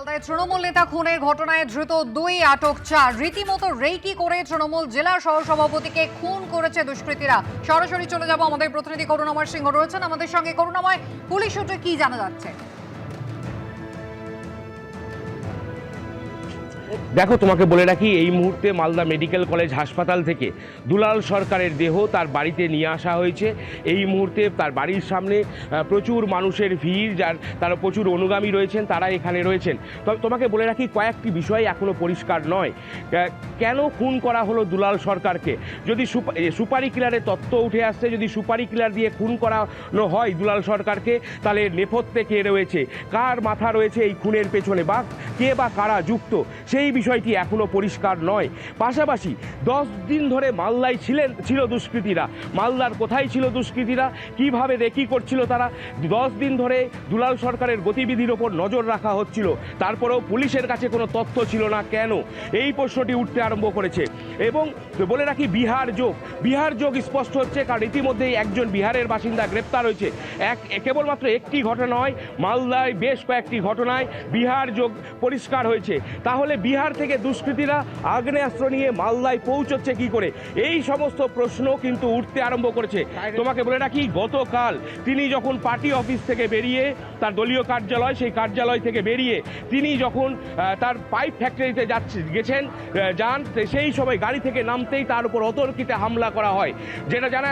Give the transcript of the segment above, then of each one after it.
মালদায় তৃণমূল নেতা খুনের ঘটনায় ধৃত 2 আটক 4 রীতিমতো রেকি করে তৃণমূল জেলা সহসভাপতিকে খুন করেছে দুষ্কৃতীরা। সরাসরি চলে যাব, আমাদের প্রতিনিধি করুণাময় সিংহ রয়েছেন আমাদের সঙ্গে। করুণাময়, পুলিশ সূত্রে কি জানা যাচ্ছে? দেখো, তোমাকে বলে রাখি, এই মুহূর্তে মালদা মেডিকেল কলেজ হাসপাতাল থেকে দুলাল সরকারের দেহ তার বাড়িতে নিয়ে আসা হয়েছে। এই মুহূর্তে তার বাড়ির সামনে প্রচুর মানুষের ভিড়, তারা প্রচুর অনুগামী রয়েছেন, তারা এখানে রয়েছেন। তবে তোমাকে বলে রাখি, কয়েকটি বিষয় এখনো পরিষ্কার নয়। কেন খুন করা হলো দুলাল সরকারকে? যদি সুপারি কিলারের তত্ত্ব উঠে আসছে, যদি সুপারি কিলার দিয়ে খুন করানো হয় দুলাল সরকারকে, তাহলে নেপথ্যে কে রয়েছে, কার মাথা রয়েছে এই খুনের পেছনে, বা কে বা কারা যুক্ত, সেই বিষয়টি এখনো পরিষ্কার নয়। পাশাপাশি 10 দিন ধরে মালদায় ছিল দুষ্কৃতীরা। মালদার কোথায় ছিল দুষ্কৃতীরা, কিভাবে রেকি করছিল তারা? 10 দিন ধরে দুলাল সরকারের গতিবিধির ওপর নজর রাখা হচ্ছিল, তারপরেও পুলিশের কাছে কোনো তথ্য ছিল না। কেন? এই প্রশ্নটি উঠতে আরম্ভ করেছে। এবং বলে রাখি, বিহার যোগ স্পষ্ট হচ্ছে, কারণ ইতিমধ্যেই একজন বিহারের বাসিন্দা গ্রেপ্তার হয়েছে। কেবলমাত্র একটি ঘটনা নয়, মালদায় বেশ কয়েকটি ঘটনায় বিহার যোগ পরিষ্কার হয়েছে। তাহলে বিহার থেকে দুষ্কৃতীরা আগ্নেয়াস্ত্র নিয়ে মালদায় পৌঁছচ্ছে কি করে? এই সমস্ত প্রশ্ন কিন্তু উঠতে আরম্ভ করেছে। তোমাকে বলে রাখি, গতকাল তিনি যখন পার্টি অফিস থেকে বেরিয়ে, তার দলীয় কার্যালয়, সেই কার্যালয় থেকে বেরিয়ে তিনি যখন তার পাইপ ফ্যাক্টরিতে গেছেন, সেই সময় গাড়ি থেকে নামতেই তার উপর অতর্কিতে হামলা করা হয়। যেটা জানা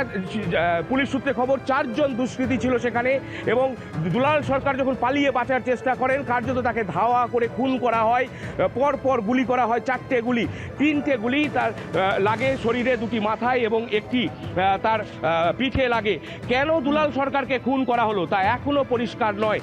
পুলিশ সূত্রে খবর, 4 জন দুষ্কৃতী ছিল সেখানে। এবং দুলাল সরকার যখন পালিয়ে বাঁচার চেষ্টা করেন, কার্যত তাকে ধাওয়া করে খুন করা হয়। পর গুলি করা হয়, 4টে গুলি, 3টে গুলি তার লাগে শরীরে, 2টি মাথায় এবং 1টি তার পিঠে লাগে। কেন দুলাল সরকারকে খুন করা হলো তা এখনো পরিষ্কার নয়।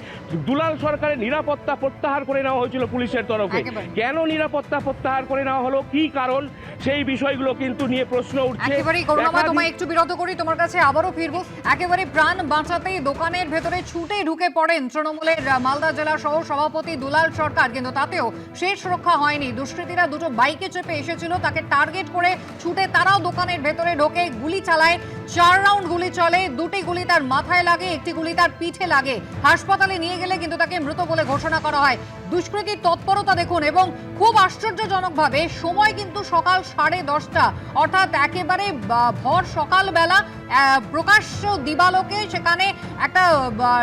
দুলাল সরকারের নিরাপত্তা প্রত্যাহার করে নেওয়া হয়েছিল পুলিশের তরফে। কেন নিরাপত্তা প্রত্যাহার করে নেওয়া হলো, কি কারণ, সেই বিষয়গুলো কিন্তু নিয়ে প্রশ্ন উঠছে। একেবারে করুণাময়, তোমায় একটু বিরত করি, তোমার কাছে আবারও ফিরবো। একেবারে প্রাণ বাঁচাতেই দোকানের ভেতরে ছুটে ঢুকে পড়েন তৃণমূলের মালদা জেলা সহ সভাপতি দুলাল সরকার, কিন্তু তাতেও শেষ রক্ষা হয়নি। দুষ্কৃতীরা 2টো বাইকে চেপে এসেছিল, তাকে টার্গেট করে ছুটে তারাও দোকানের ভেতরে ঢোকে, গুলি চালায়। 4 রাউন্ড গুলি চলে, 2টি গুলি তার মাথায় লাগে, 1টি গুলি তার পিঠে লাগে। হাসপাতালে নিয়ে গেলে কিন্তু তাকে মৃত বলে ঘোষণা করা হয়। দুষ্কৃতীর তৎপরতা দেখুন, এবং খুব আশ্চর্যজনকভাবে সময় কিন্তু সকাল 10:30, অর্থাৎ একেবারে ভর সকালবেলা, প্রকাশ্য দিবালোকে। সেখানে একটা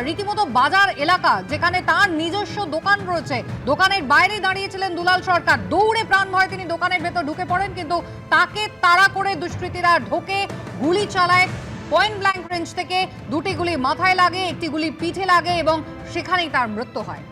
রীতিমতো বাজার এলাকা, যেখানে তার নিজস্ব দোকান রয়েছে। দোকানের বাইরে দাঁড়িয়েছিলেন দুলাল সরকার, দৌড়ে প্রাণ ভয়ে তিনি দোকানের ভেতর ঢুকে পড়েন, কিন্তু তাকে তাড়া করে দুষ্কৃতীরা ঢোকে, গুলি চালায়। পয়েন্ট ব্ল্যাঙ্ক রেঞ্জ থেকে 2টি গুলি মাথায় লাগে, 1টি গুলি পিঠে লাগে, এবং সেখানেই তার মৃত্যু হয়।